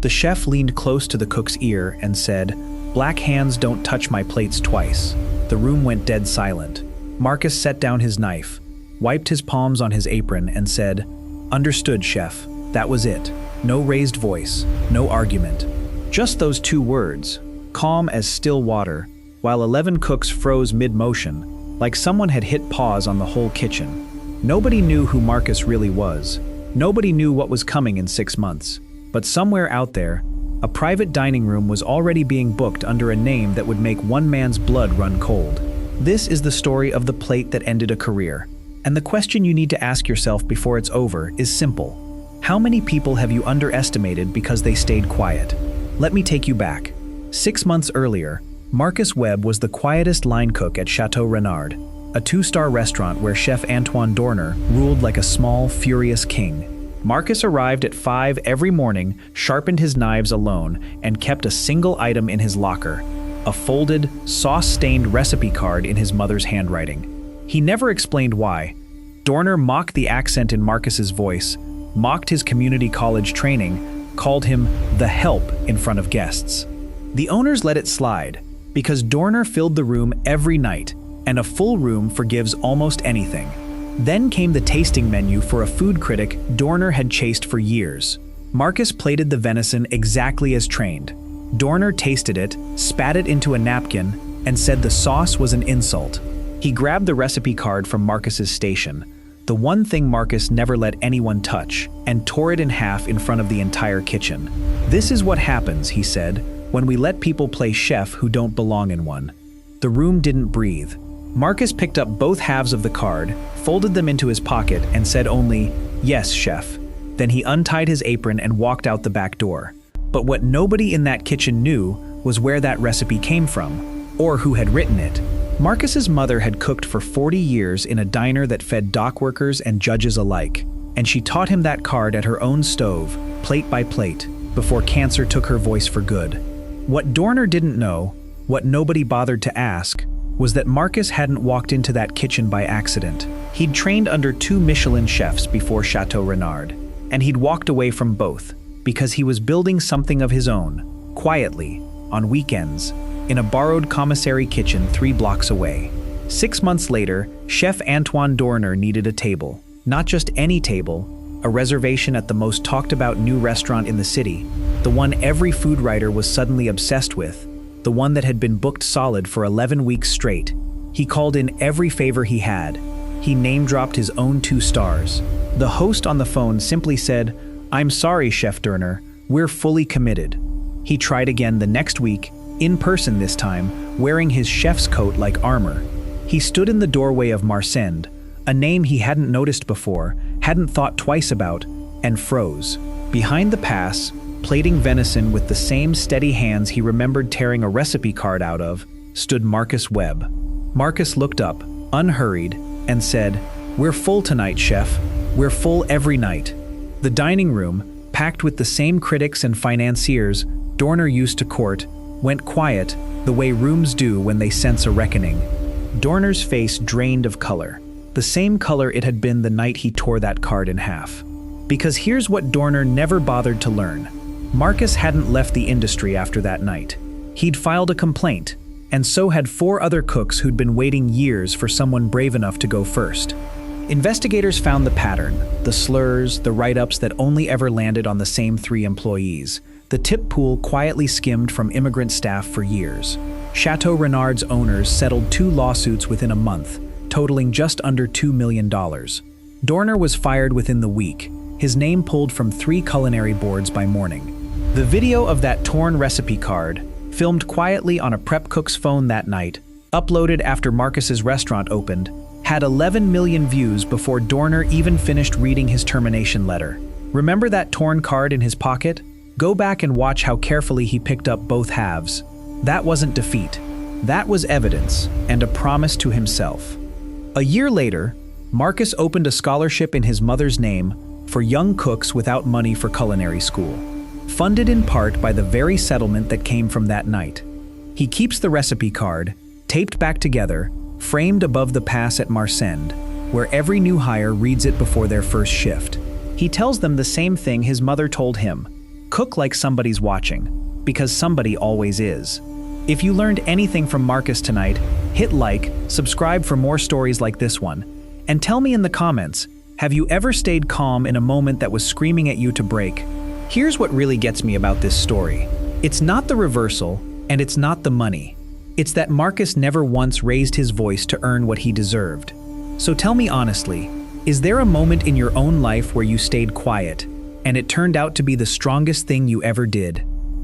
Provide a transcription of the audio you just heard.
The chef leaned close to the cook's ear and said, "Black hands don't touch my plates twice." The room went dead silent. Marcus set down his knife, wiped his palms on his apron, and said, "Understood, chef." That was it. No raised voice, no argument. Just those two words, calm as still water, while 11 cooks froze mid-motion, like someone had hit pause on the whole kitchen. Nobody knew who Marcus really was. Nobody knew what was coming in 6 months. But somewhere out there, a private dining room was already being booked under a name that would make one man's blood run cold. This is the story of the plate that ended a career. And the question you need to ask yourself before it's over is simple. How many people have you underestimated because they stayed quiet? Let me take you back. 6 months earlier, Marcus Webb was the quietest line cook at Chateau Renard, a 2-star restaurant where Chef Antoine Dorner ruled like a small, furious king. Marcus arrived at 5 every morning, sharpened his knives alone, and kept a single item in his locker, a folded, sauce-stained recipe card in his mother's handwriting. He never explained why. Dorner mocked the accent in Marcus's voice, mocked his community college training, called him the help in front of guests. The owners let it slide, because Dorner filled the room every night, and a full room forgives almost anything. Then came the tasting menu for a food critic Dorner had chased for years. Marcus plated the venison exactly as trained. Dorner tasted it, spat it into a napkin, and said the sauce was an insult. He grabbed the recipe card from Marcus's station, the one thing Marcus never let anyone touch, and tore it in half in front of the entire kitchen. "This is what happens," he said, "when we let people play chef who don't belong in one." The room didn't breathe. Marcus picked up both halves of the card, folded them into his pocket, and said only, "Yes, chef." Then he untied his apron and walked out the back door. But what nobody in that kitchen knew was where that recipe came from, or who had written it. Marcus's mother had cooked for 40 years in a diner that fed dockworkers and judges alike, and she taught him that card at her own stove, plate by plate, before cancer took her voice for good. What Dorner didn't know, what nobody bothered to ask, was that Marcus hadn't walked into that kitchen by accident. He'd trained under 2 Michelin chefs before Chateau Renard, and he'd walked away from both because he was building something of his own, quietly, on weekends, in a borrowed commissary kitchen 3 blocks away. 6 months later, Chef Antoine Dorner needed a table. Not just any table, a reservation at the most talked about new restaurant in the city, the one every food writer was suddenly obsessed with, the one that had been booked solid for 11 weeks straight. He called in every favor he had. He name-dropped his own 2 stars. The host on the phone simply said, "I'm sorry, Chef Dorner, we're fully committed." He tried again the next week, in person this time, wearing his chef's coat like armor. He stood in the doorway of Marcend, a name he hadn't noticed before, hadn't thought twice about, and froze. Behind the pass, plating venison with the same steady hands he remembered tearing a recipe card out of, stood Marcus Webb. Marcus looked up, unhurried, and said, "We're full tonight, chef. We're full every night." The dining room, packed with the same critics and financiers Dorner used to court, went quiet the way rooms do when they sense a reckoning. Dorner's face drained of color, the same color it had been the night he tore that card in half. Because here's what Dorner never bothered to learn. Marcus hadn't left the industry after that night. He'd filed a complaint, and so had 4 other cooks who'd been waiting years for someone brave enough to go first. Investigators found the pattern, the slurs, the write-ups that only ever landed on the same 3 employees. The tip pool quietly skimmed from immigrant staff for years. Chateau Renard's owners settled 2 lawsuits within a month, totaling just under $2 million. Dorner was fired within the week, his name pulled from 3 culinary boards by morning. The video of that torn recipe card, filmed quietly on a prep cook's phone that night, uploaded after Marcus's restaurant opened, had 11 million views before Dorner even finished reading his termination letter. Remember that torn card in his pocket? Go back and watch how carefully he picked up both halves. That wasn't defeat. That was evidence, and a promise to himself. A year later, Marcus opened a scholarship in his mother's name for young cooks without money for culinary school, funded in part by the very settlement that came from that night. He keeps the recipe card, taped back together, framed above the pass at Marcend, where every new hire reads it before their first shift. He tells them the same thing his mother told him. Cook like somebody's watching, because somebody always is. If you learned anything from Marcus tonight, hit like, subscribe for more stories like this one, and tell me in the comments, have you ever stayed calm in a moment that was screaming at you to break? Here's what really gets me about this story. It's not the reversal, and it's not the money. It's that Marcus never once raised his voice to earn what he deserved. So tell me honestly, is there a moment in your own life where you stayed quiet, and it turned out to be the strongest thing you ever did?